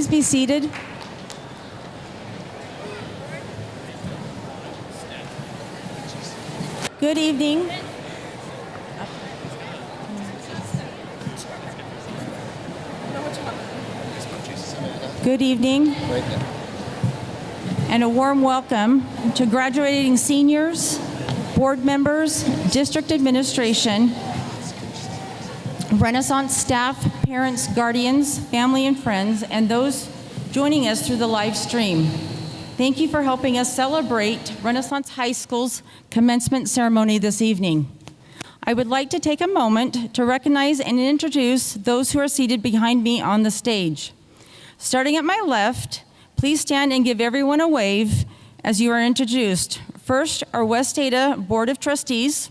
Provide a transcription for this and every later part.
please be seated? Good evening. Good evening. And a warm welcome to graduating seniors, board members, district administration, Renaissance staff, parents, guardians, family and friends, and those joining us through the live stream. Thank you for helping us celebrate Renaissance High School's commencement ceremony this evening. I would like to take a moment to recognize and introduce those who are seated behind me on the stage. Starting at my left, please stand and give everyone a wave as you are introduced. First, our West Ada Board of Trustees.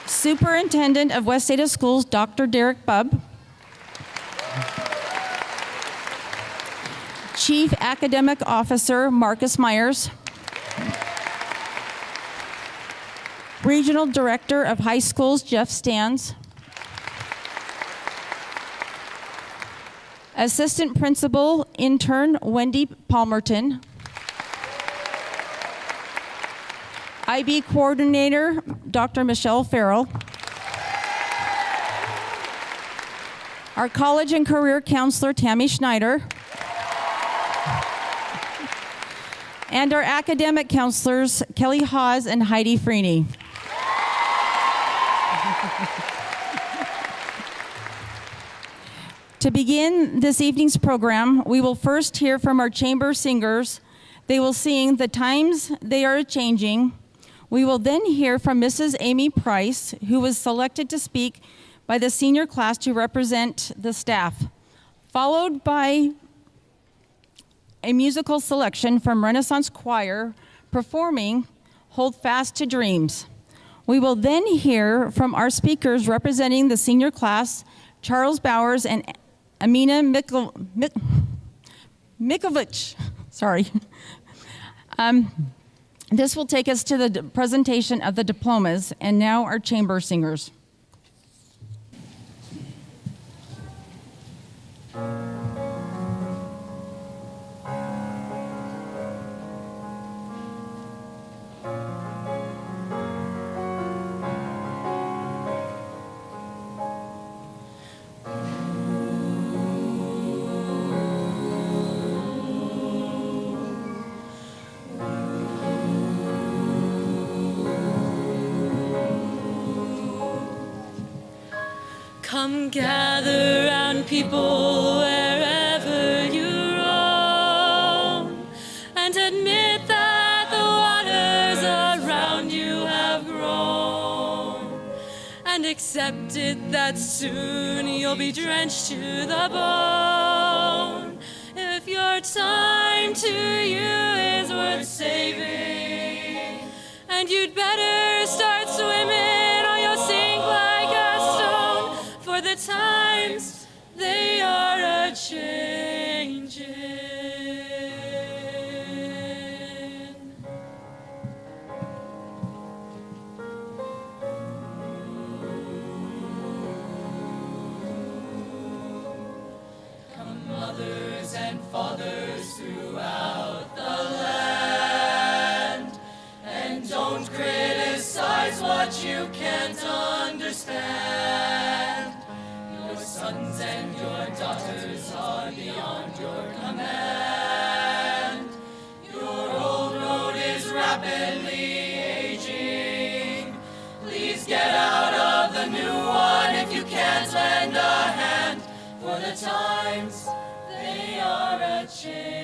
Superintendent of West Ada Schools, Dr. Derek Bubb. Chief Academic Officer, Marcus Myers. Regional Director of High Schools, Jeff Stans. Assistant Principal, Intern, Wendy Palmerton. IB Coordinator, Dr. Michelle Farrell. Our College and Career Counselor, Tammy Schneider. And our academic counselors, Kelly Hawes and Heidi Freeney. To begin this evening's program, we will first hear from our chamber singers. They will sing "The Times They Are Changing." We will then hear from Mrs. Amy Price, who was selected to speak by the senior class to represent the staff, followed by a musical selection from Renaissance Choir performing "Hold Fast to Dreams." We will then hear from our speakers representing the senior class, Charles Bowers and Amina Mikovic. Sorry. This will take us to the presentation of the diplomas, and now our chamber singers. Come gather round, people, wherever you roam, and admit that the waters around you have grown, and accept it that soon you'll be drenched to the bone. If your time to you is worth saving, and you'd better start swimming or you'll sink like a stone. For the times, they are a-changin'. Come mothers and fathers throughout the land, and don't criticize what you can't understand. Sons and your daughters are beyond your command. Your old road is rapidly aging. Please get out of the new one if you can't lend a hand. For the times, they are a-changing.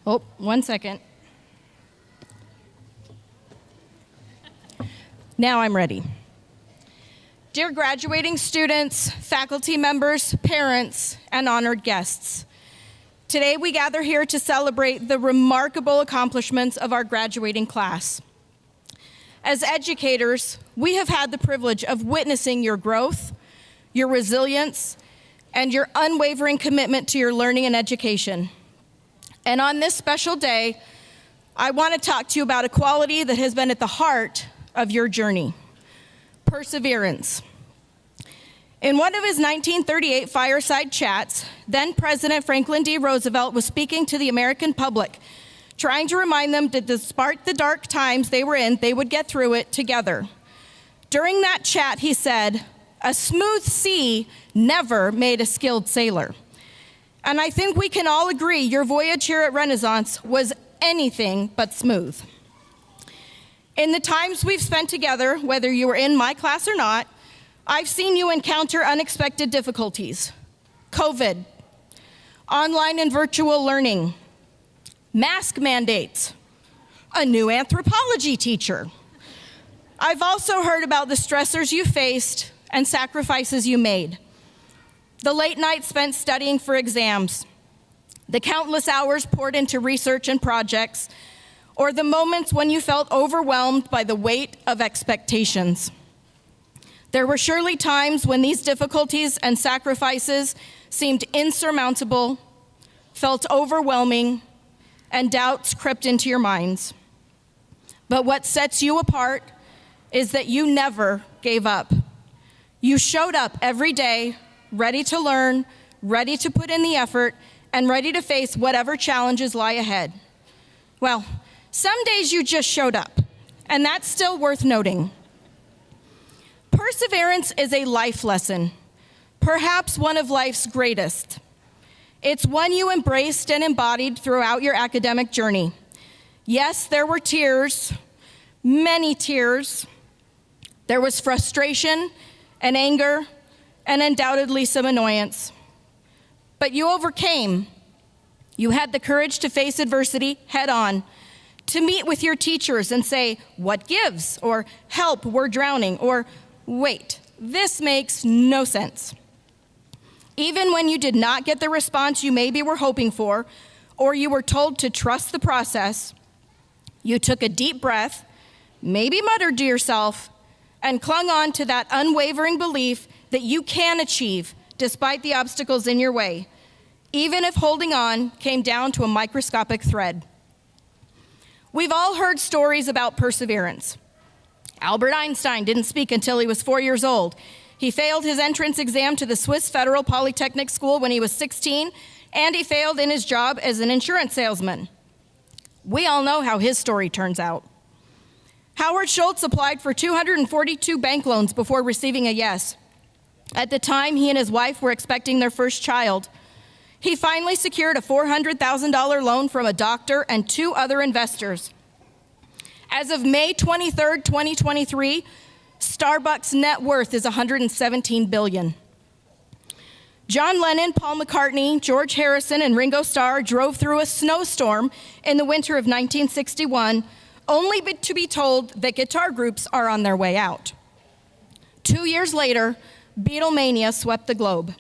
Oh, 1 second. Now I'm ready. Dear graduating students, faculty members, parents, and honored guests, today we gather here to celebrate the remarkable accomplishments of our graduating class. As educators, we have had the privilege of witnessing your growth, your resilience, and your unwavering commitment to your learning and education. And on this special day, I want to talk to you about a quality that has been at the heart of your journey: perseverance. In one of his 1938 fireside chats, then President Franklin D. Roosevelt was speaking to the American public, trying to remind them that despite the dark times they were in, they would get through it together. During that chat, he said, "A smooth sea never made a skilled sailor." And I think we can all agree your voyage here at Renaissance was anything but smooth. In the times we've spent together, whether you were in my class or not, I've seen you encounter unexpected difficulties: COVID, online and virtual learning, mask mandates, a new anthropology teacher. I've also heard about the stressors you faced and sacrifices you made. The late nights spent studying for exams, the countless hours poured into research and projects, or the moments when you felt overwhelmed by the weight of expectations. There were surely times when these difficulties and sacrifices seemed insurmountable, felt overwhelming, and doubts crept into your minds. But what sets you apart is that you never gave up. You showed up every day, ready to learn, ready to put in the effort, and ready to face whatever challenges lie ahead. Well, some days you just showed up, and that's still worth noting. Perseverance is a life lesson, perhaps one of life's greatest. It's one you embraced and embodied throughout your academic journey. Yes, there were tears, many tears. There was frustration and anger and undoubtedly some annoyance. But you overcame. You had the courage to face adversity head on, to meet with your teachers and say, "What gives?" or "Help, we're drowning," or "Wait, this makes no sense." Even when you did not get the response you maybe were hoping for, or you were told to trust the process, you took a deep breath, maybe muttered to yourself, and clung on to that unwavering belief that you can achieve despite the obstacles in your way, even if holding on came down to a microscopic thread. We've all heard stories about perseverance. Albert Einstein didn't speak until he was 4 years old. He failed his entrance exam to the Swiss Federal Polytechnic School when he was 16, and he failed in his job as an insurance salesman. We all know how his story turns out. Howard Schultz applied for 242 bank loans before receiving a yes. At the time, he and his wife were expecting their first child. He finally secured a $400,000 loan from a doctor and 2 other investors. As of May 23, 2023, Starbucks' net worth is $117 billion. John Lennon, Paul McCartney, George Harrison, and Ringo Starr drove through a snowstorm in the winter of 1961, only to be told that guitar groups are on their way out. 2 years later, Beatlemania swept the globe.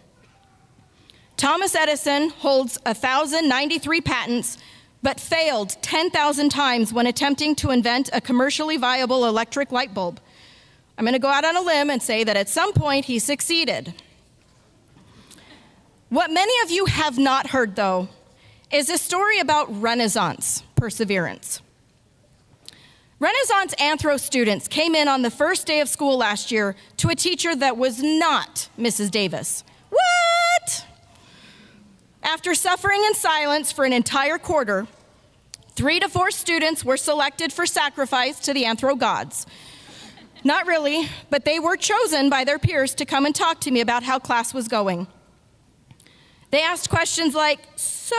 Thomas Edison holds 1,093 patents, but failed 10,000 times when attempting to invent a commercially viable electric light bulb. I'm going to go out on a limb and say that at some point he succeeded. What many of you have not heard, though, is a story about Renaissance perseverance. Renaissance Anthro students came in on the first day of school last year to a teacher that was not Mrs. Davis. What? After suffering in silence for an entire quarter, 3 to 4 students were selected for sacrifice to the Anthro gods. Not really, but they were chosen by their peers to come and talk to me about how class was going. They asked questions like, "So,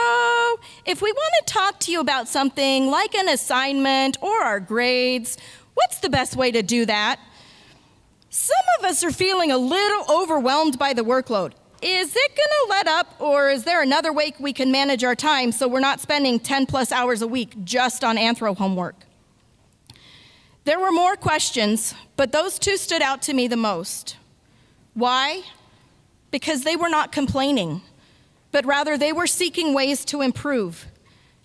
if we want to talk to you about something like an assignment or our grades, what's the best way to do that? Some of us are feeling a little overwhelmed by the workload. Is it going to let up, or is there another way we can manage our time so we're not spending 10 plus hours a week just on anthro homework? There were more questions, but those two stood out to me the most. Why? Because they were not complaining, but rather they were seeking ways to improve.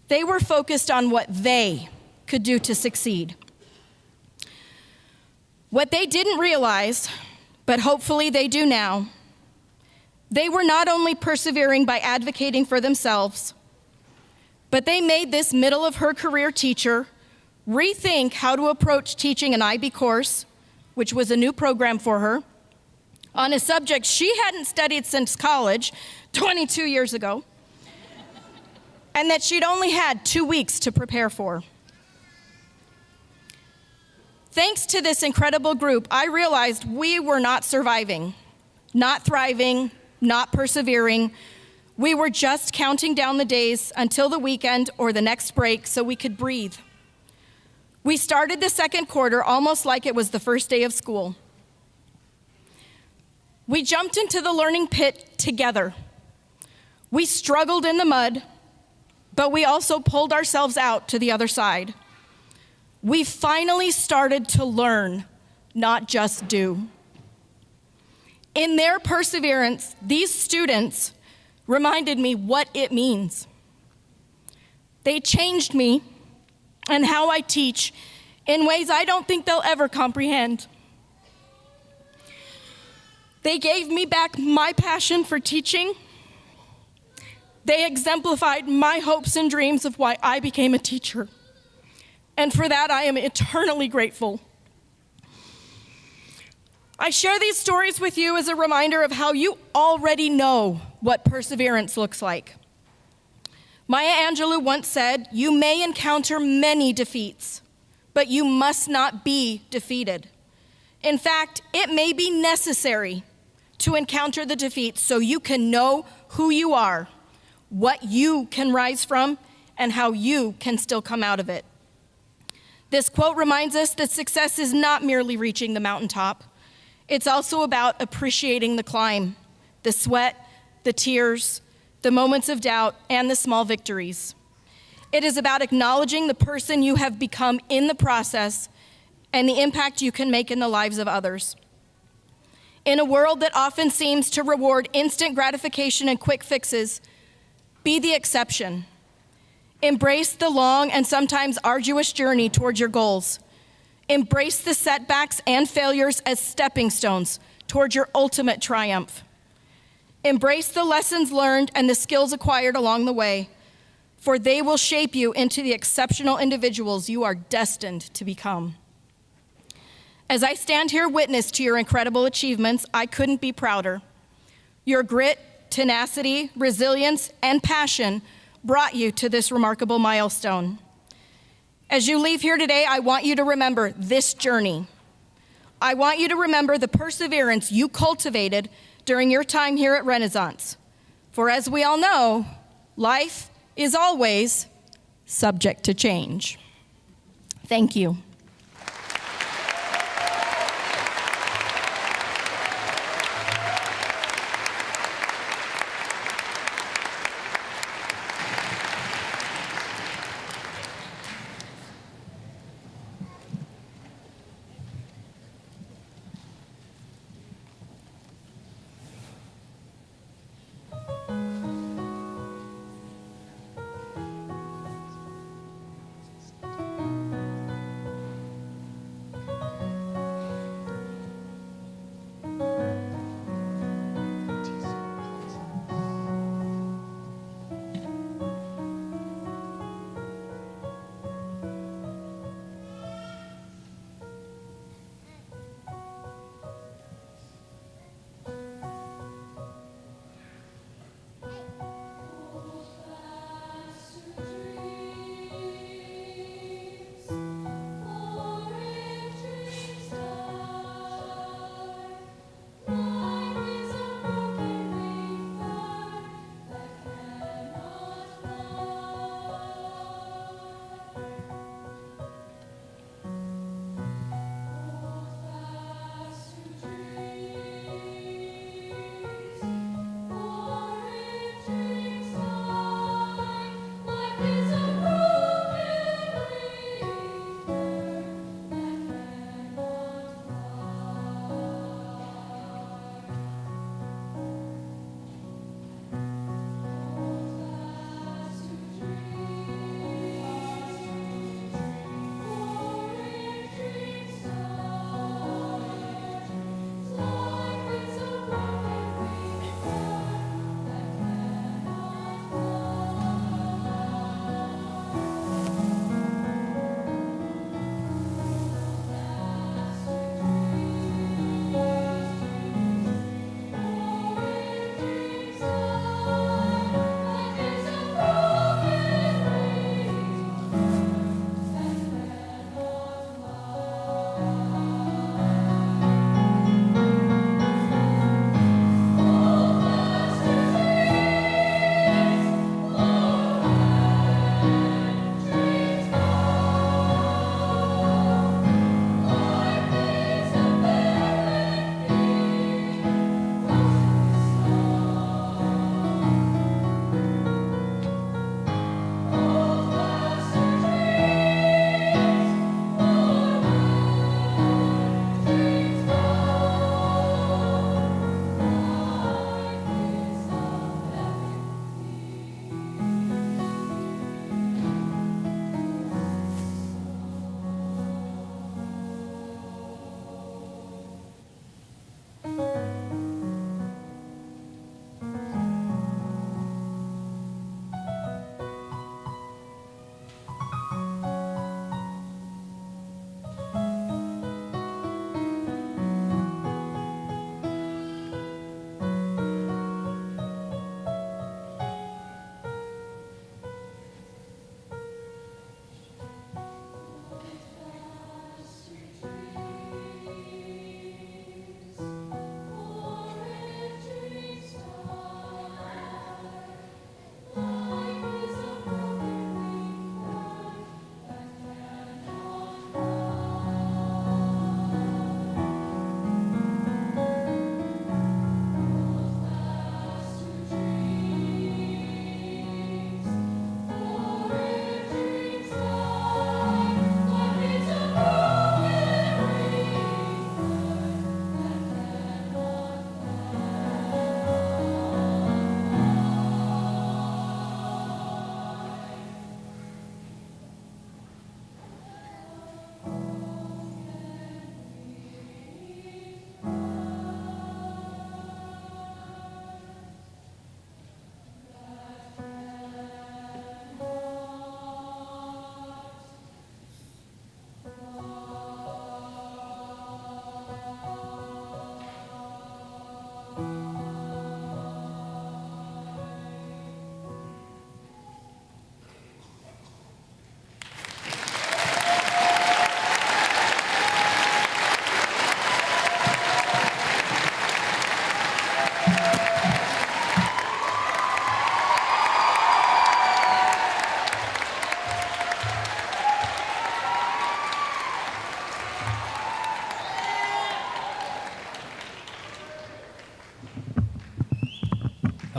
They were focused on what they could do to succeed. What they didn't realize, but hopefully they do now, they were not only persevering by advocating for themselves, but they made this middle of her career teacher rethink how to approach teaching an IB course, which was a new program for her, on a subject she hadn't studied since college 22 years ago, and that she'd only had 2 weeks to prepare for. Thanks to this incredible group, I realized we were not surviving, not thriving, not persevering. We were just counting down the days until the weekend or the next break so we could breathe. We started the second quarter almost like it was the first day of school. We jumped into the learning pit together. We struggled in the mud, but we also pulled ourselves out to the other side. We finally started to learn, not just do. In their perseverance, these students reminded me what it means. They changed me and how I teach in ways I don't think they'll ever comprehend. They gave me back my passion for teaching. They exemplified my hopes and dreams of why I became a teacher. And for that, I am eternally grateful. I share these stories with you as a reminder of how you already know what perseverance looks like. Maya Angelou once said, "You may encounter many defeats, but you must not be defeated. In fact, it may be necessary to encounter the defeat so you can know who you are, what you can rise from, and how you can still come out of it." This quote reminds us that success is not merely reaching the mountaintop. It's also about appreciating the climb, the sweat, the tears, the moments of doubt, and the small victories. It is about acknowledging the person you have become in the process and the impact you can make in the lives of others. In a world that often seems to reward instant gratification and quick fixes, be the exception. Embrace the long and sometimes arduous journey towards your goals. Embrace the setbacks and failures as stepping stones toward your ultimate triumph. Embrace the lessons learned and the skills acquired along the way, for they will shape you into the exceptional individuals you are destined to become. As I stand here witness to your incredible achievements, I couldn't be prouder. Your grit, tenacity, resilience, and passion brought you to this remarkable milestone. As you leave here today, I want you to remember this journey. I want you to remember the perseverance you cultivated during your time here at Renaissance. For as we all know, life is always subject to change. Thank you.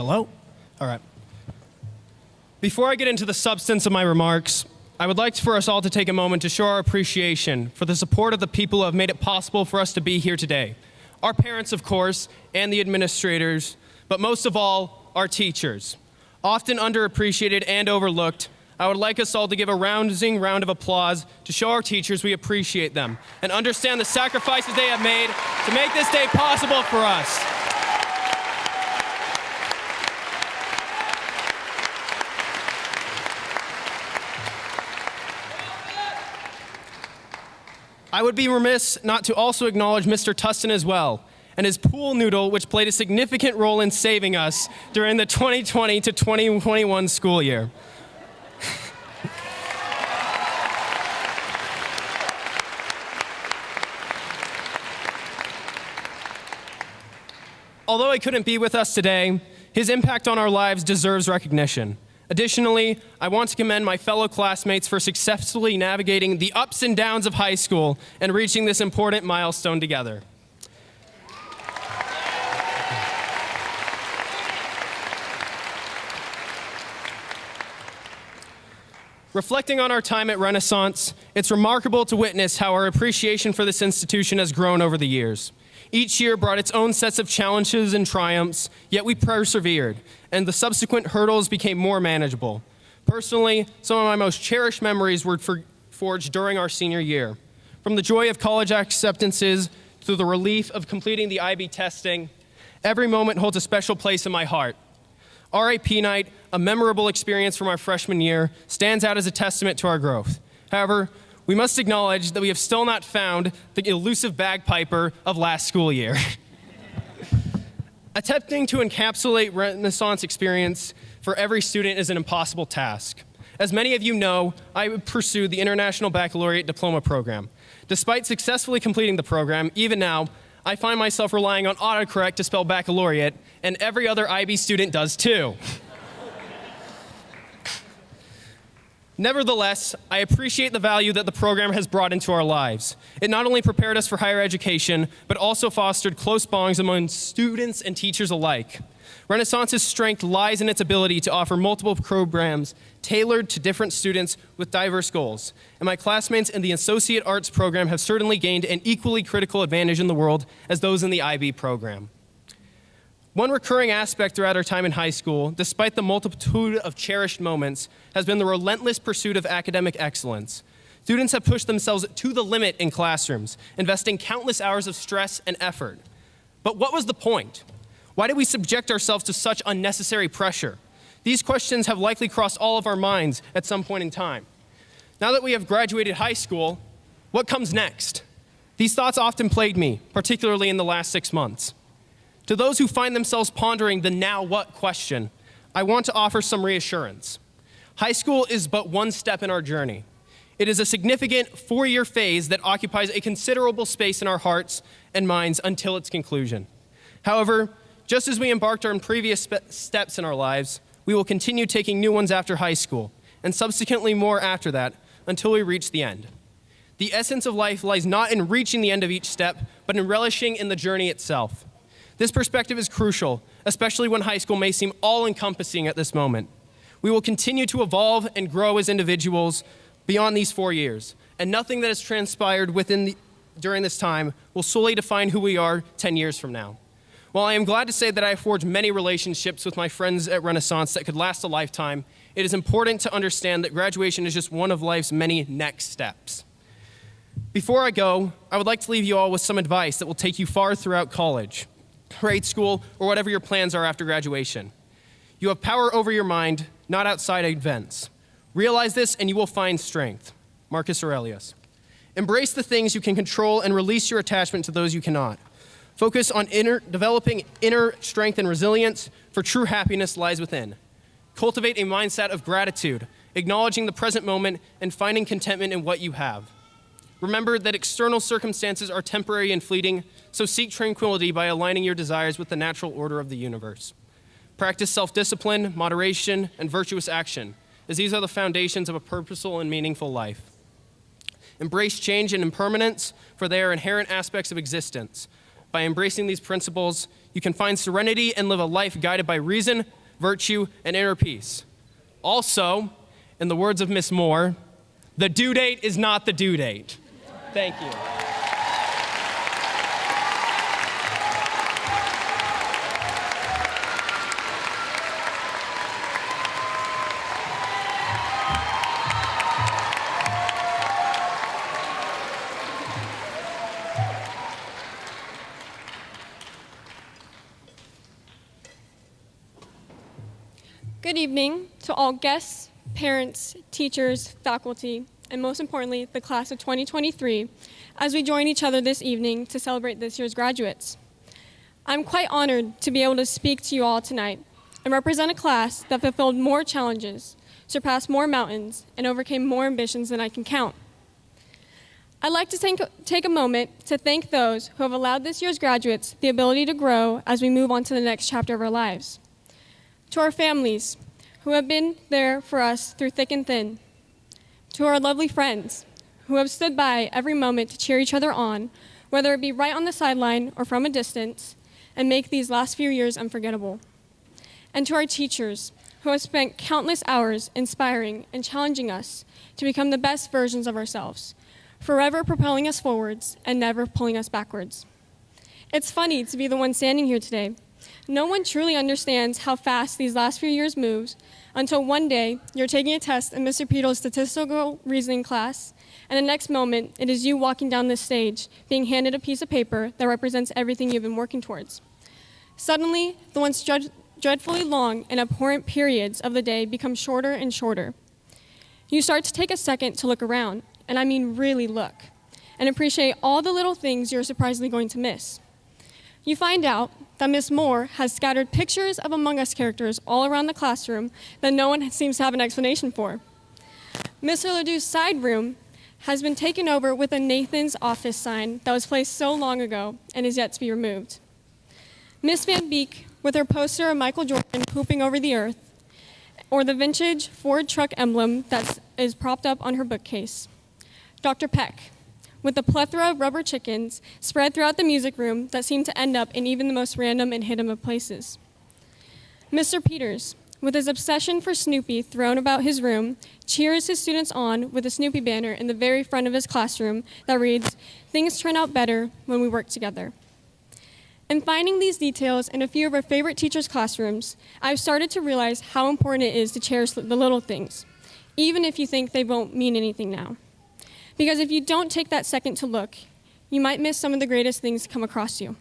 Hello? All right. Before I get into the substance of my remarks, I would like for us all to take a moment to show our appreciation for the support of the people who have made it possible for us to be here today. Our parents, of course, and the administrators, but most of all, our teachers. Often underappreciated and overlooked, I would like us all to give a rousing round of applause to show our teachers we appreciate them and understand the sacrifices they have made to make this day possible for us. I would be remiss not to also acknowledge Mr. Tustin as well, and his pool noodle, which played a significant role in saving us during the 2020 to 2021 school year. Although he couldn't be with us today, his impact on our lives deserves recognition. Additionally, I want to commend my fellow classmates for successfully navigating the ups and downs of high school and reaching this important milestone together. Reflecting on our time at Renaissance, it's remarkable to witness how our appreciation for this institution has grown over the years. Each year brought its own sets of challenges and triumphs, yet we persevered, and the subsequent hurdles became more manageable. Personally, some of my most cherished memories were forged during our senior year. From the joy of college acceptances to the relief of completing the IB testing, every moment holds a special place in my heart. RIP night, a memorable experience from our freshman year, stands out as a testament to our growth. However, we must acknowledge that we have still not found the elusive bagpiper of last school year. Attempting to encapsulate Renaissance experience for every student is an impossible task. As many of you know, I pursued the International Baccalaureate Diploma program. Despite successfully completing the program, even now, I find myself relying on autocorrect to spell baccalaureate, and every other IB student does too. Nevertheless, I appreciate the value that the program has brought into our lives. It not only prepared us for higher education, but also fostered close bonds among students and teachers alike. Renaissance's strength lies in its ability to offer multiple programs tailored to different students with diverse goals. And my classmates in the Associate Arts program have certainly gained an equally critical advantage in the world as those in the IB program. One recurring aspect throughout our time in high school, despite the multitude of cherished moments, has been the relentless pursuit of academic excellence. Students have pushed themselves to the limit in classrooms, investing countless hours of stress and effort. But what was the point? Why did we subject ourselves to such unnecessary pressure? These questions have likely crossed all of our minds at some point in time. Now that we have graduated high school, what comes next? These thoughts often plagued me, particularly in the last 6 months. To those who find themselves pondering the now what question, I want to offer some reassurance. High school is but one step in our journey. It is a significant 4-year phase that occupies a considerable space in our hearts and minds until its conclusion. However, just as we embarked on previous steps in our lives, we will continue taking new ones after high school, and subsequently more after that, until we reach the end. The essence of life lies not in reaching the end of each step, but in relishing in the journey itself. This perspective is crucial, especially when high school may seem all-encompassing at this moment. We will continue to evolve and grow as individuals beyond these 4 years, and nothing that has transpired during this time will solely define who we are 10 years from now. While I am glad to say that I have forged many relationships with my friends at Renaissance that could last a lifetime, it is important to understand that graduation is just one of life's many next steps. Before I go, I would like to leave you all with some advice that will take you far throughout college, grade school, or whatever your plans are after graduation. You have power over your mind, not outside events. Realize this and you will find strength. Marcus Aurelius. Embrace the things you can control and release your attachment to those you cannot. Focus on developing inner strength and resilience, for true happiness lies within. Cultivate a mindset of gratitude, acknowledging the present moment and finding contentment in what you have. Remember that external circumstances are temporary and fleeting, so seek tranquility by aligning your desires with the natural order of the universe. Practice self-discipline, moderation, and virtuous action, as these are the foundations of a purposeful and meaningful life. Embrace change and impermanence, for they are inherent aspects of existence. By embracing these principles, you can find serenity and live a life guided by reason, virtue, and inner peace. Also, in the words of Miss Moore, the due date is not the due date. Thank you. Good evening to all guests, parents, teachers, faculty, and most importantly, the class of 2023, as we join each other this evening to celebrate this year's graduates. I'm quite honored to be able to speak to you all tonight and represent a class that fulfilled more challenges, surpassed more mountains, and overcame more ambitions than I can count. I'd like to take a moment to thank those who have allowed this year's graduates the ability to grow as we move on to the next chapter of our lives. To our families, who have been there for us through thick and thin. To our lovely friends, who have stood by every moment to cheer each other on, whether it be right on the sideline or from a distance, and make these last few years unforgettable. And to our teachers, who have spent countless hours inspiring and challenging us to become the best versions of ourselves, forever propelling us forwards and never pulling us backwards. It's funny to be the one standing here today. No one truly understands how fast these last few years moves until one day you're taking a test in Mr. Peter's statistical reasoning class, and the next moment it is you walking down this stage being handed a piece of paper that represents everything you've been working towards. Suddenly, the once dreadfully long and abhorrent periods of the day become shorter and shorter. You start to take a second to look around, and I mean really look, and appreciate all the little things you're surprisingly going to miss. You find out that Miss Moore has scattered pictures of Among Us characters all around the classroom that no one seems to have an explanation for. Mr. Ledoux's side room has been taken over with a Nathan's office sign that was placed so long ago and is yet to be removed. Miss Van Beek with her poster of Michael Jordan pooping over the earth, or the vintage Ford truck emblem that is propped up on her bookcase. Dr. Peck with a plethora of rubber chickens spread throughout the music room that seem to end up in even the most random and hidden of places. Mr. Peters, with his obsession for Snoopy thrown about his room, cheers his students on with a Snoopy banner in the very front of his classroom that reads, "Things turn out better when we work together." And finding these details in a few of our favorite teachers' classrooms, I've started to realize how important it is to cherish the little things, even if you think they won't mean anything now. Because if you don't take that second to look, you might miss some of the greatest things to come across you.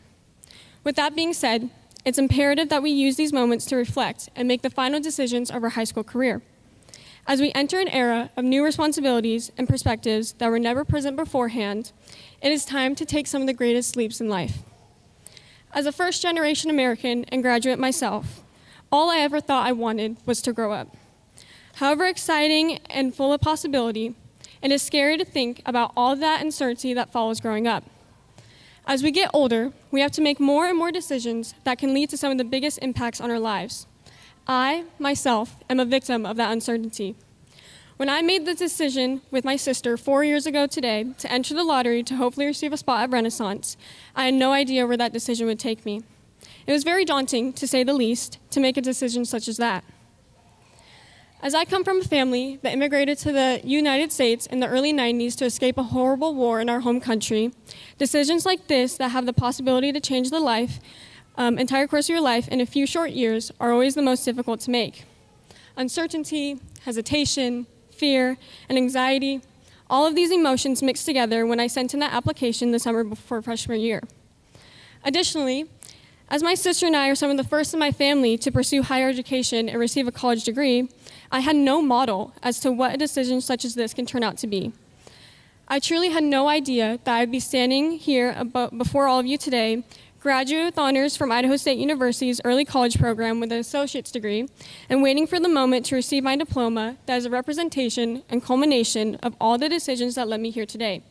With that being said, it's imperative that we use these moments to reflect and make the final decisions of our high school career. As we enter an era of new responsibilities and perspectives that were never present beforehand, it is time to take some of the greatest leaps in life. As a first-generation American and graduate myself, all I ever thought I wanted was to grow up. However exciting and full of possibility, it is scary to think about all that uncertainty that follows growing up. As we get older, we have to make more and more decisions that can lead to some of the biggest impacts on our lives. I, myself, am a victim of that uncertainty. When I made the decision with my sister 4 years ago today to enter the lottery to hopefully receive a spot at Renaissance, I had no idea where that decision would take me. It was very daunting, to say the least, to make a decision such as that. As I come from a family that immigrated to the United States in the early 90s to escape a horrible war in our home country, decisions like this that have the possibility to change the entire course of your life in a few short years are always the most difficult to make. Uncertainty, hesitation, fear, and anxiety, all of these emotions mixed together when I sent in that application the summer before freshman year. Additionally, as my sister and I are some of the first in my family to pursue higher education and receive a college degree, I had no model as to what a decision such as this can turn out to be. I truly had no idea that I'd be standing here before all of you today, graduate with honors from Idaho State University's early college program with an associate's degree, and waiting for the moment to receive my diploma that is a representation and culmination of all the decisions that led me here today.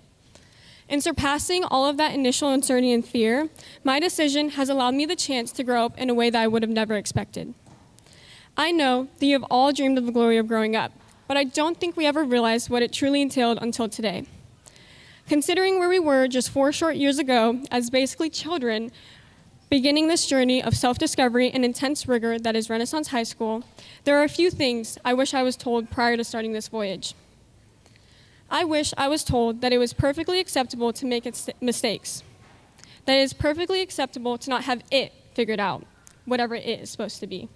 In surpassing all of that initial uncertainty and fear, my decision has allowed me the chance to grow up in a way that I would have never expected. I know that you have all dreamed of the glory of growing up, but I don't think we ever realized what it truly entailed until today. Considering where we were just 4 short years ago as basically children, Beginning this journey of self-discovery and intense rigor that is Renaissance High School, there are a few things I wish I was told prior to starting this voyage. I wish I was told that it was perfectly acceptable to make mistakes, that it is perfectly acceptable to not have it figured out, whatever it is supposed to be,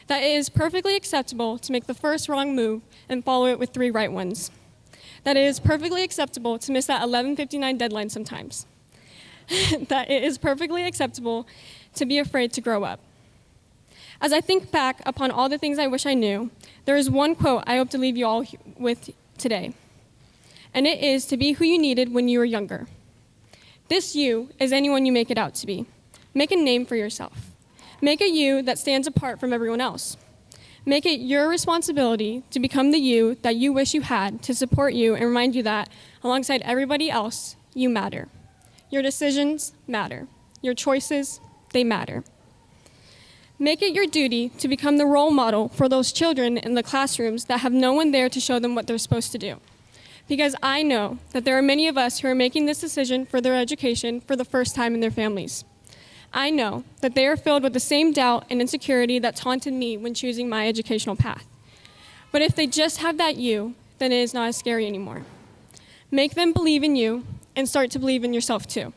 that it is perfectly acceptable to make the first wrong move and follow it with 3 right ones, that it is perfectly acceptable to miss that 11:59 deadline sometimes, that it is perfectly acceptable to be afraid to grow up. As I think back upon all the things I wish I knew, there is one quote I hope to leave you all with today, and it is to be who you needed when you were younger. This you is anyone you make it out to be. Make a name for yourself. Make a you that stands apart from everyone else. Make it your responsibility to become the you that you wish you had to support you and remind you that, alongside everybody else, you matter. Your decisions matter. Your choices, they matter. Make it your duty to become the role model for those children in the classrooms that have no one there to show them what they're supposed to do. Because I know that there are many of us who are making this decision for their education for the first time in their families. I know that they are filled with the same doubt and insecurity that taunted me when choosing my educational path. But if they just have that you, then it is not as scary anymore. Make them believe in you and start to believe in yourself too.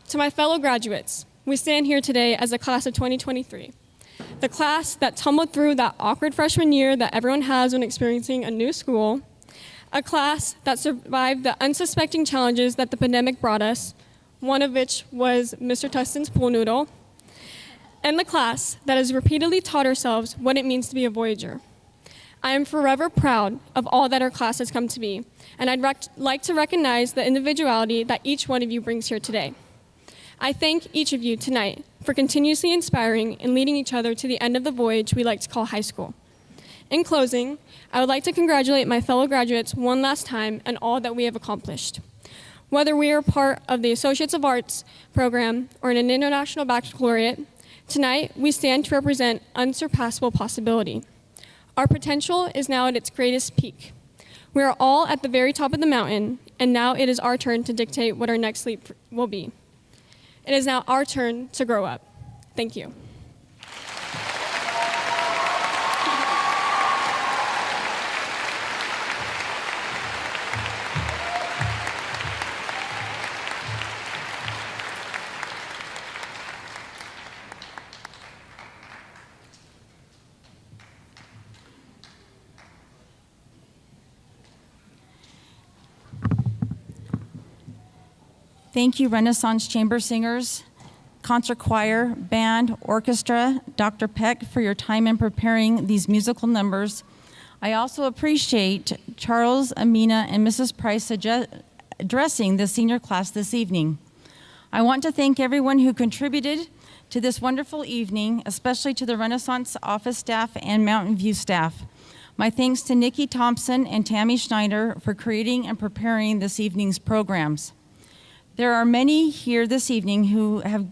To my fellow graduates, we stand here today as a class of 2023, the class that tumbled through that awkward freshman year that everyone has when experiencing a new school, a class that survived the unsuspecting challenges that the pandemic brought us, one of which was Mr. Tustin's pool noodle, and the class that has repeatedly taught ourselves what it means to be a Voyager. I am forever proud of all that our class has come to be, and I'd like to recognize the individuality that each one of you brings here today. I thank each of you tonight for continuously inspiring and leading each other to the end of the voyage we like to call high school. In closing, I would like to congratulate my fellow graduates one last time on all that we have accomplished. Whether we are part of the Associates of Arts program or in an International Baccalaureate, tonight we stand to represent unsurpassable possibility. Our potential is now at its greatest peak. We are all at the very top of the mountain, and now it is our turn to dictate what our next leap will be. It is now our turn to grow up. Thank you. Thank you, Renaissance Chamber Singers, concert choir, band, orchestra, Dr. Peck, for your time in preparing these musical numbers. I also appreciate Charles, Amina, and Mrs. Price addressing the senior class this evening. I want to thank everyone who contributed to this wonderful evening, especially to the Renaissance office staff and Mountain View staff. My thanks to Nikki Thompson and Tammy Schneider for creating and preparing this evening's programs. There are many here this evening who have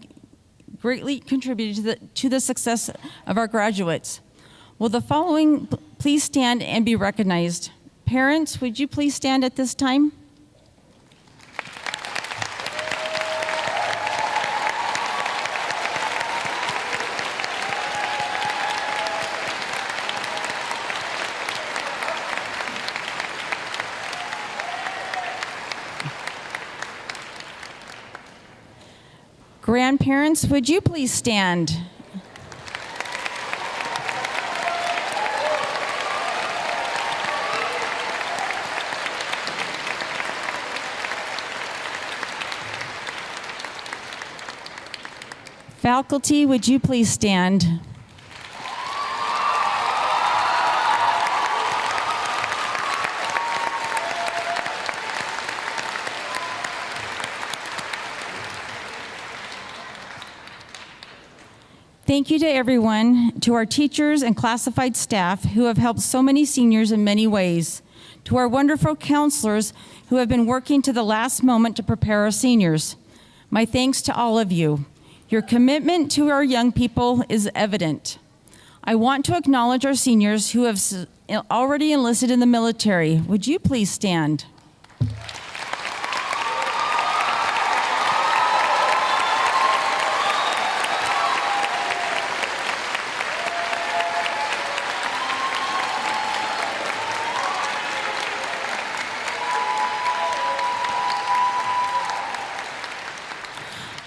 greatly contributed to the success of our graduates. Will the following please stand and be recognized? Parents, would you please stand at this time? Grandparents, would you please stand? Faculty, would you please stand? Thank you to everyone, to our teachers and classified staff who have helped so many seniors in many ways, to our wonderful counselors who have been working to the last moment to prepare our seniors. My thanks to all of you. Your commitment to our young people is evident. I want to acknowledge our seniors who have already enlisted in the military. Would you please stand?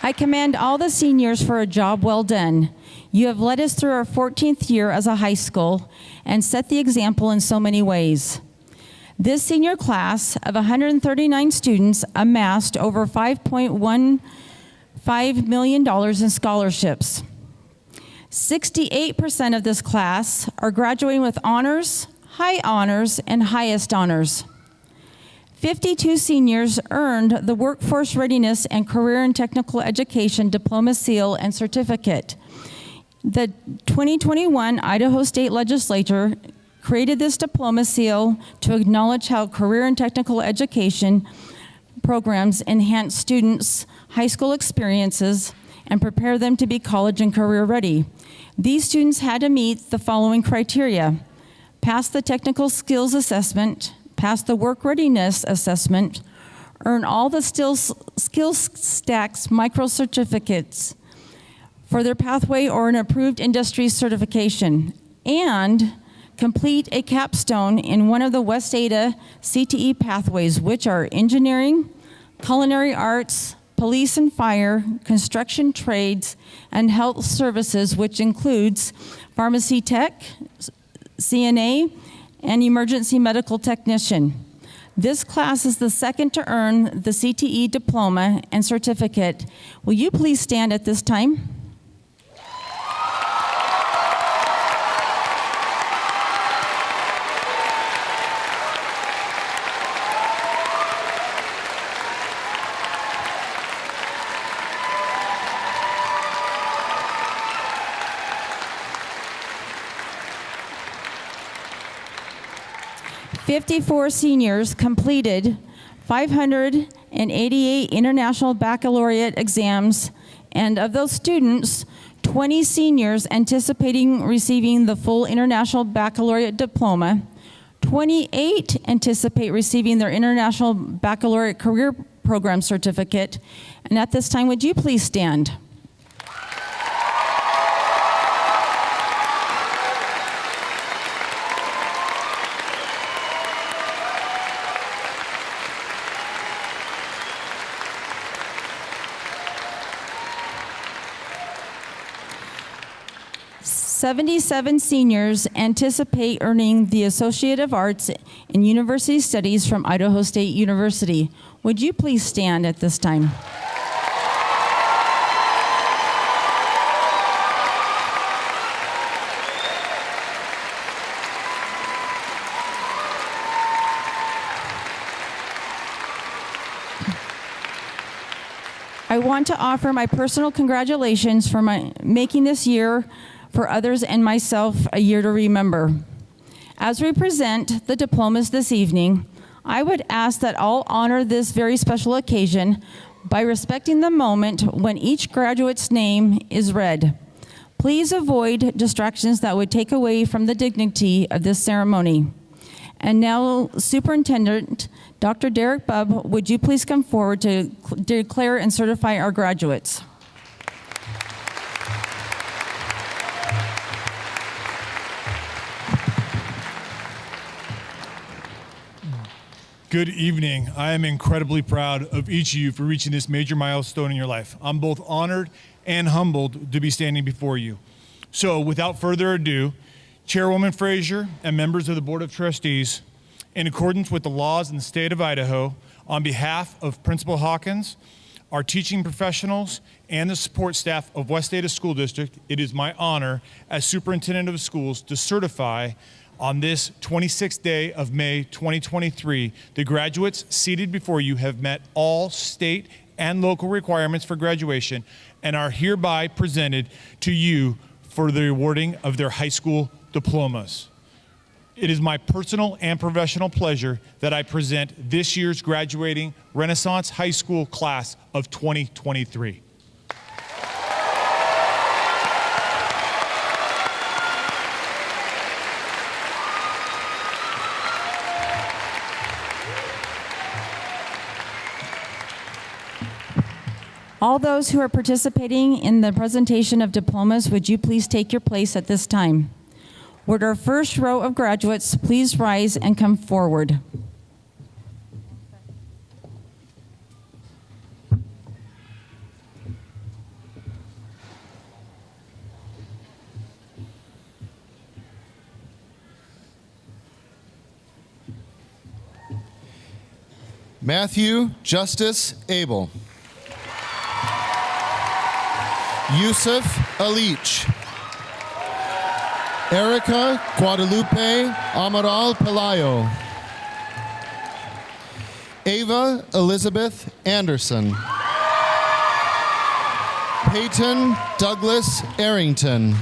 I commend all the seniors for a job well done. You have led us through our 14th year as a high school and set the example in so many ways. This senior class of 139 students amassed over $5.15 million in scholarships. 68% of this class are graduating with honors, high honors, and highest honors. 52 seniors earned the Workforce Readiness and Career and Technical Education Diploma Seal and Certificate. The 2021 Idaho State Legislature created this diploma seal to acknowledge how career and technical education programs enhance students' high school experiences and prepare them to be college and career ready. These students had to meet the following criteria: pass the technical skills assessment, pass the work readiness assessment, earn all the skills stacks micro certificates for their pathway or an approved industry certification, and complete a capstone in one of the West Ada CTE pathways, which are engineering, culinary arts, police and fire, construction trades, and health services, which includes pharmacy tech, CNA, and emergency medical technician. This class is the second to earn the CTE diploma and certificate. Will you please stand at this time? "54 seniors completed 588 international baccalaureate exams, and of those students, 20 seniors anticipating receiving the full international baccalaureate diploma, 28 anticipate receiving their international baccalaureate career program certificate. And at this time, would you please stand? "77 seniors anticipate earning the Associate of Arts in University Studies from Idaho State University. Would you please stand at this time? I want to offer my personal congratulations for making this year for others and myself a year to remember. As we present the diplomas this evening, I would ask that all honor this very special occasion by respecting the moment when each graduate's name is read. Please avoid distractions that would take away from the dignity of this ceremony. And now, Superintendent Dr. Derek Bubb, would you please come forward to declare and certify our graduates? Good evening. I am incredibly proud of each of you for reaching this major milestone in your life. I'm both honored and humbled to be standing before you. So without further ado, Chairwoman Frazier and members of the Board of Trustees, in accordance with the laws in the state of Idaho, on behalf of Principal Hawkins, our teaching professionals, and the support staff of West Ada School District, it is my honor as Superintendent of Schools to certify on this 26th day of May 2023, the graduates seated before you have met all state and local requirements for graduation and are hereby presented to you for the awarding of their high school diplomas. It is my personal and professional pleasure that I present this year's graduating Renaissance High School class of 2023. All those who are participating in the presentation of diplomas, would you please take your place at this time? Would our first row of graduates please rise and come forward? Matthew Justice Abel. Yusuf Alich. Erica Guadalupe Amaral Pelayo. Ava Elizabeth Anderson. Peyton Douglas Arrington.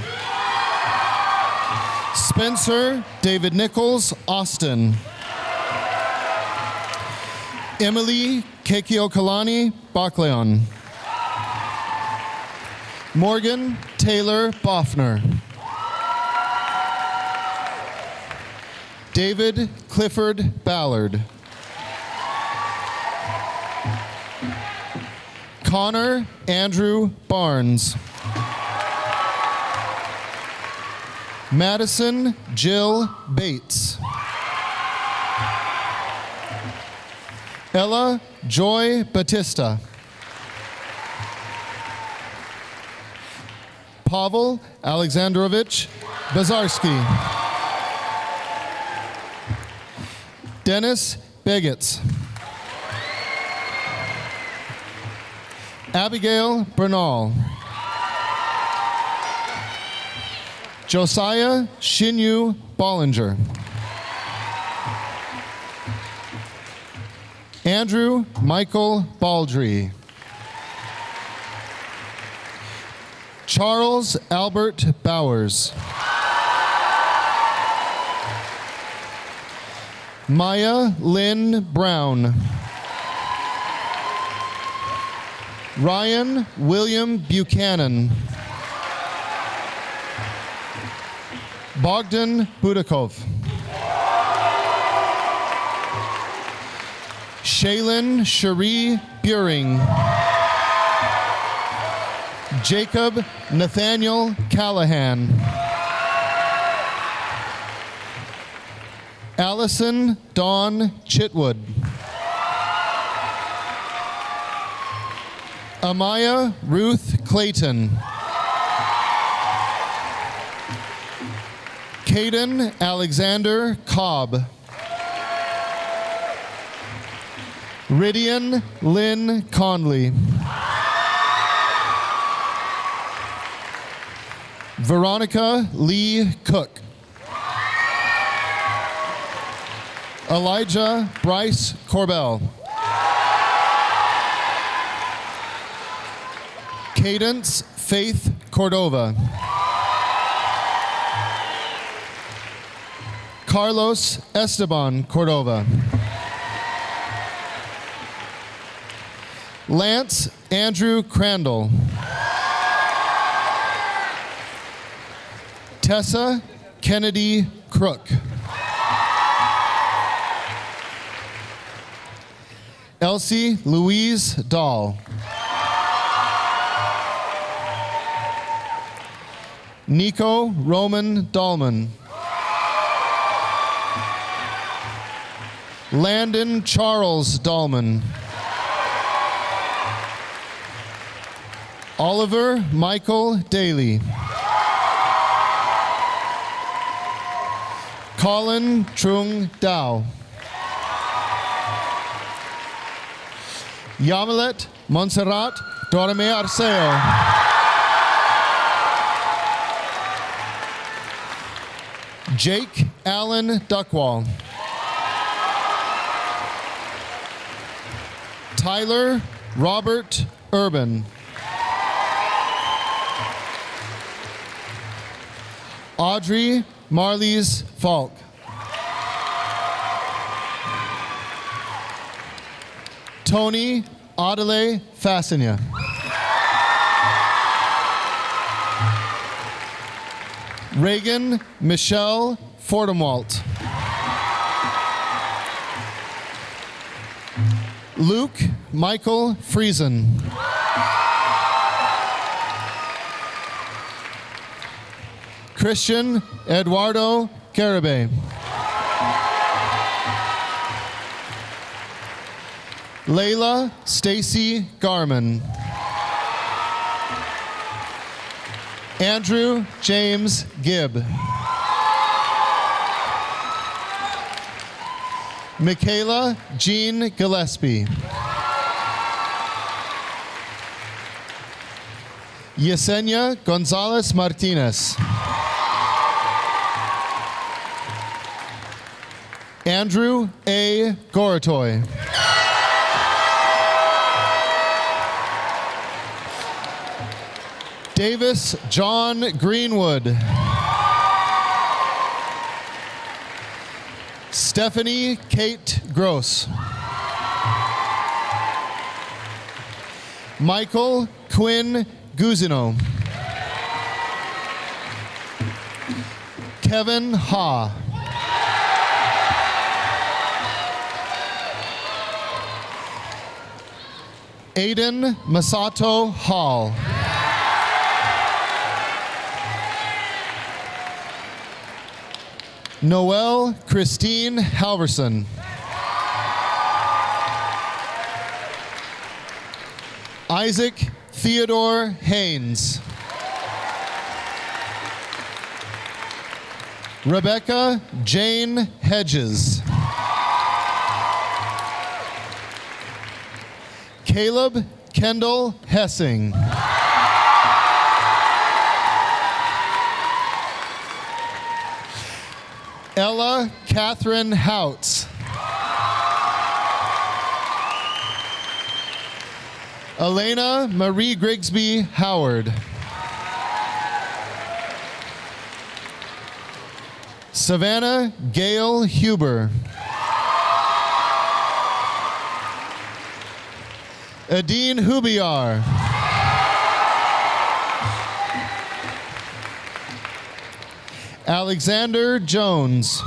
Spencer David Nichols Austin. Emily Kekiokalani Bakleon. Morgan Taylor Boffner. David Clifford Ballard. Connor Andrew Barnes. Madison Jill Bates. Ella Joy Batista. Pavel Alexandrovich Bazarski. Dennis Begets. Abigail Bernal. Josiah Shinyu Bollinger. Andrew Michael Baldry. Charles Albert Bowers. Maya Lynn Brown. Ryan William Buchanan. Bogdan Budakov. Shaylin Cherie Buring. Jacob Nathaniel Callahan. Allison Dawn Chitwood. Amaya Ruth Clayton. Caden Alexander Cobb. Ridian Lynn Conley. Veronica Lee Cook. Elijah Bryce Corbell. Cadence Faith Cordova. Carlos Esteban Cordova. Lance Andrew Crandall. Tessa Kennedy Crook. Elsie Louise Dahl. Nico Roman Dahlman. Landon Charles Dahlman. Oliver Michael Daly. Colin Trung Dow. Yamilet Montserrat Dorame Arceo. Jake Allen Duckwall. Tyler Robert Urban. Audrey Marlies Falk. Tony Adelaide Fassenia. Reagan Michelle Fortemwalt. Luke Michael Friesen. Christian Eduardo Garibay. Layla Stacy Garman. Andrew James Gibb. Michaela Jean Gillespie. Yesenia Gonzalez Martinez. Andrew A. Goratoy. Davis John Greenwood. Stephanie Kate Gross. Michael Quinn Guzino. Kevin Ha. Aiden Masato Hall. Noelle Christine Halverson. Isaac Theodore Haynes. Rebecca Jane Hedges. Caleb Kendall Hessing. Ella Catherine Houts. Elena Marie Grigsby Howard. Savannah Gail Huber. Adine Hubiar. Alexander Jones.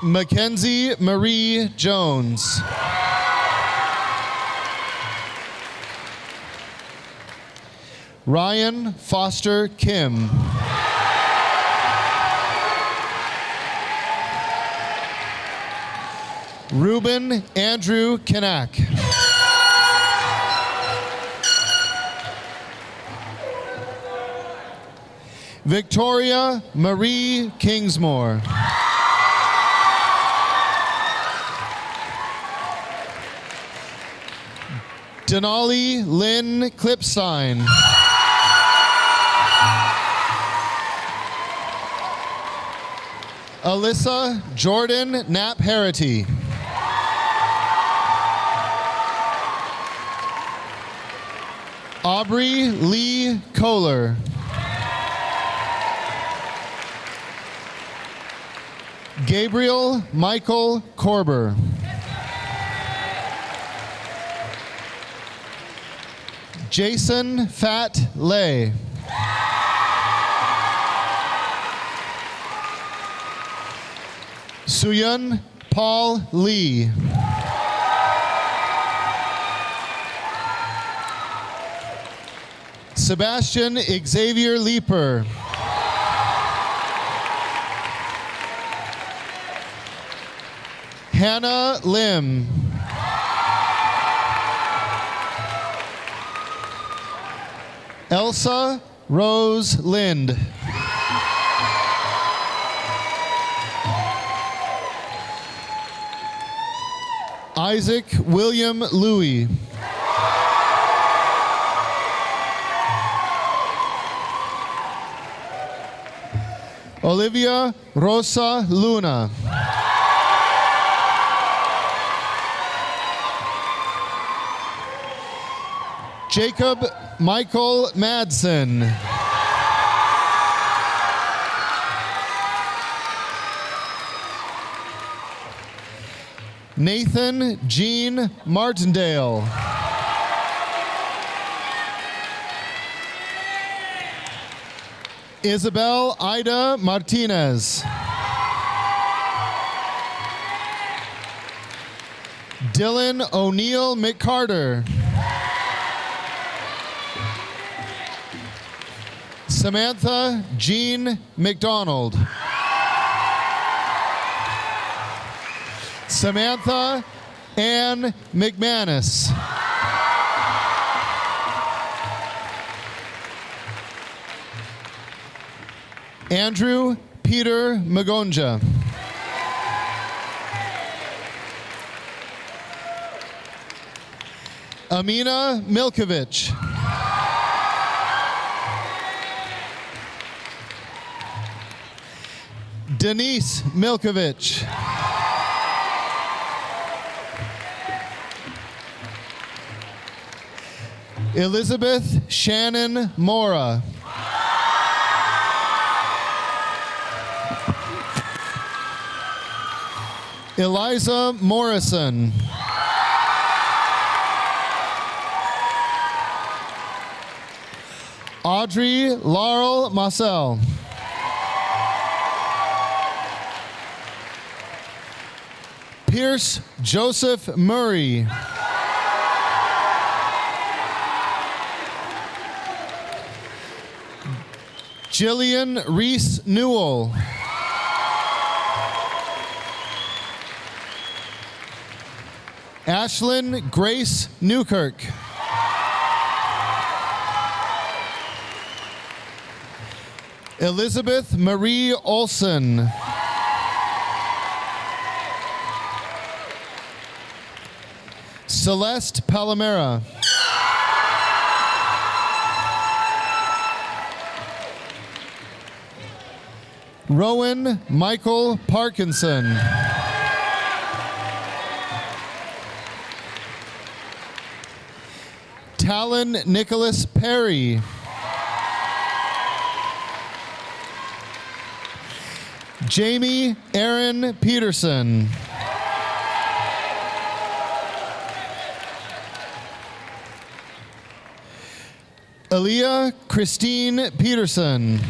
Mackenzie Marie Jones. Ryan Foster Kim. Ruben Andrew Kanak. Victoria Marie Kingsmore. Denali Lynn Klipstein. Alyssa Jordan Knapp Harity. Aubrey Lee Kohler. Gabriel Michael Korber. Jason Fat Lay. Suyun Paul Lee. Sebastian Xavier Leeper. Hannah Lim. Elsa Rose Lind. Isaac William Louis. Olivia Rosa Luna. Jacob Michael Madsen. Nathan Jean Martindale. Isabel Ida Martinez. Dylan O'Neill McCarter. Samantha Jean McDonald. Samantha Ann McManus. Andrew Peter Magonja. Amina Milkovich. Denise Milkovich. Elizabeth Shannon Mora. Eliza Morrison. Audrey Laurel Marcel. Pierce Joseph Murray. Jillian Reese Newell. Ashlyn Grace Newkirk. Elizabeth Marie Olson. Celeste Palomera. Rowan Michael Parkinson. Talon Nicholas Perry. Jamie Aaron Peterson. Aaliyah Christine Peterson.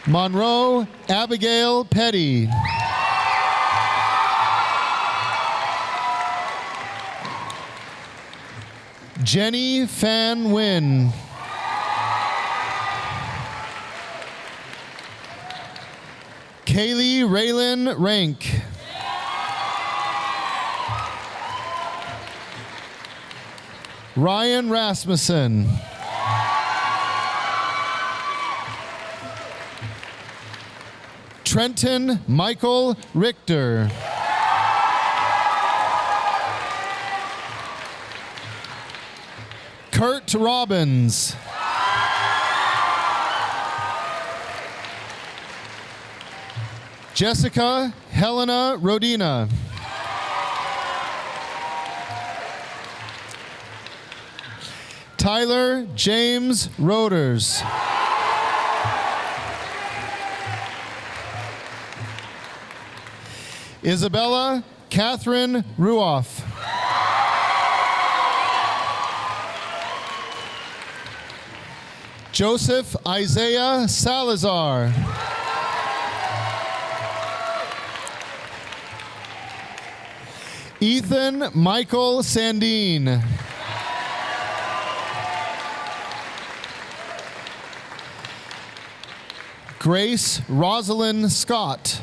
Monroe Abigail Petty. Jenny Fan Nguyen. Kaylee Raylan Rank. Ryan Rasmussen. Trenton Michael Richter. Kurt Robbins. Jessica Helena Rodina. Tyler James Roders. Isabella Catherine Ruoff. Joseph Isaiah Salazar. Ethan Michael Sandine. Grace Rosalind Scott.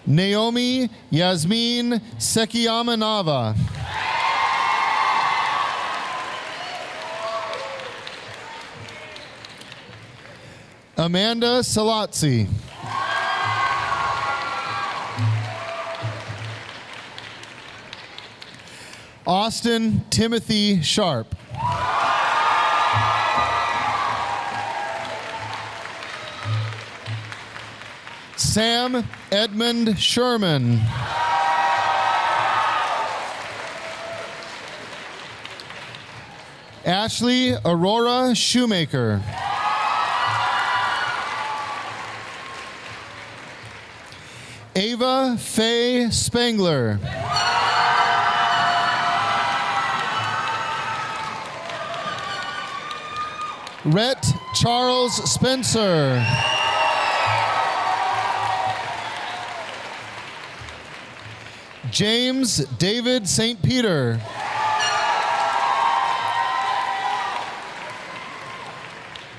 Naomi Yasmin Sekiyamanava. Amanda Salazzi. Austin Timothy Sharp. Sam Edmund Sherman. Ashley Aurora Shoemaker. Ava Faye Spangler. Rhett Charles Spencer. James David St. Peter.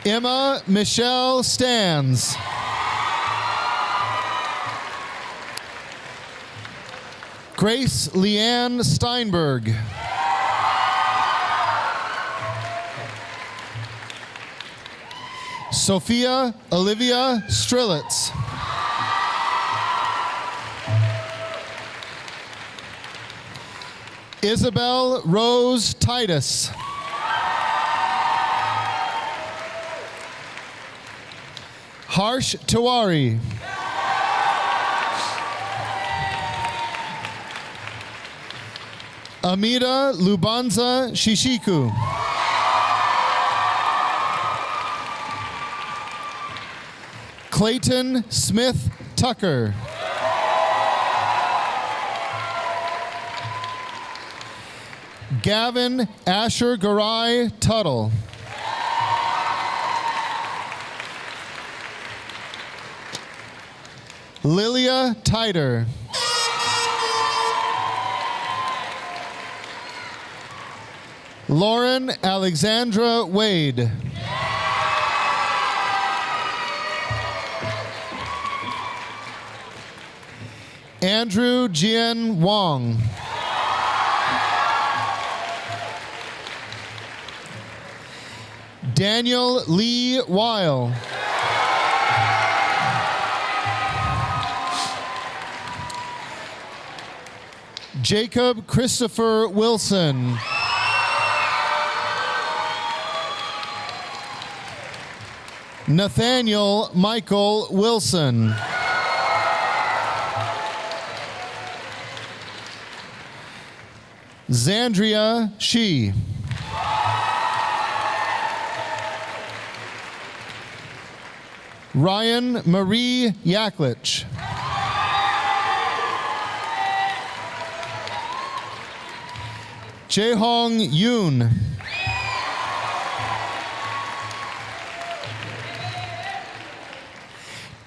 Emma Michelle Stans. Grace Leanne Steinberg. Sophia Olivia Strelitz. Isabel Rose Titus. Harsh Tiwari. Amida Lubanza Shishiku. Clayton Smith Tucker. Gavin Asher Garai Tuttle. Lilia Titer. Lauren Alexandra Wade. Andrew Jian Wong. Daniel Lee Weil. Jacob Christopher Wilson. Nathaniel Michael Wilson. Zandria Shi. Ryan Marie Yaklich. Jaehong Yoon.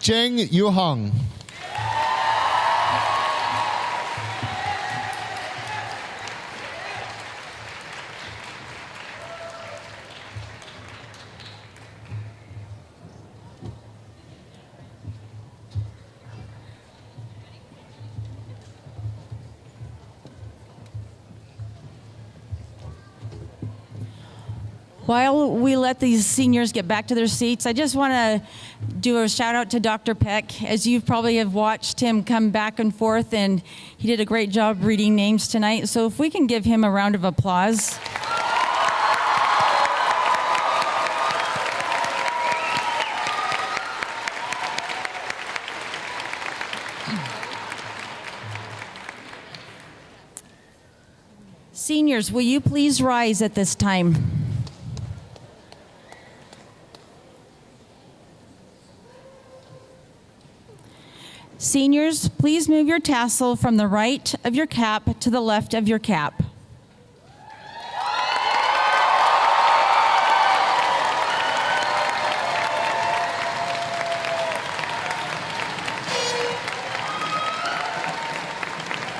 Cheng Yuhang. While we let these seniors get back to their seats, I just want to do a shout out to Dr. Peck. As you probably have watched him come back and forth, and he did a great job reading names tonight. So if we can give him a round of applause. Seniors, will you please rise at this time? Seniors, please move your tassel from the right of your cap to the left of your cap.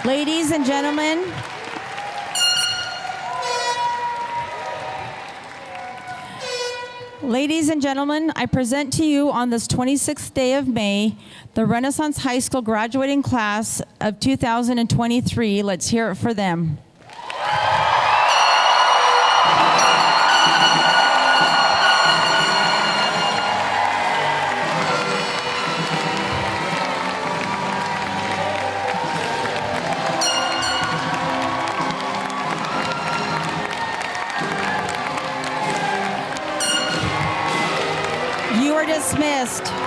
Ladies and gentlemen, I present to you on this 26th day of May, the Renaissance High School graduating class of 2023. Let's hear it for them. You are dismissed.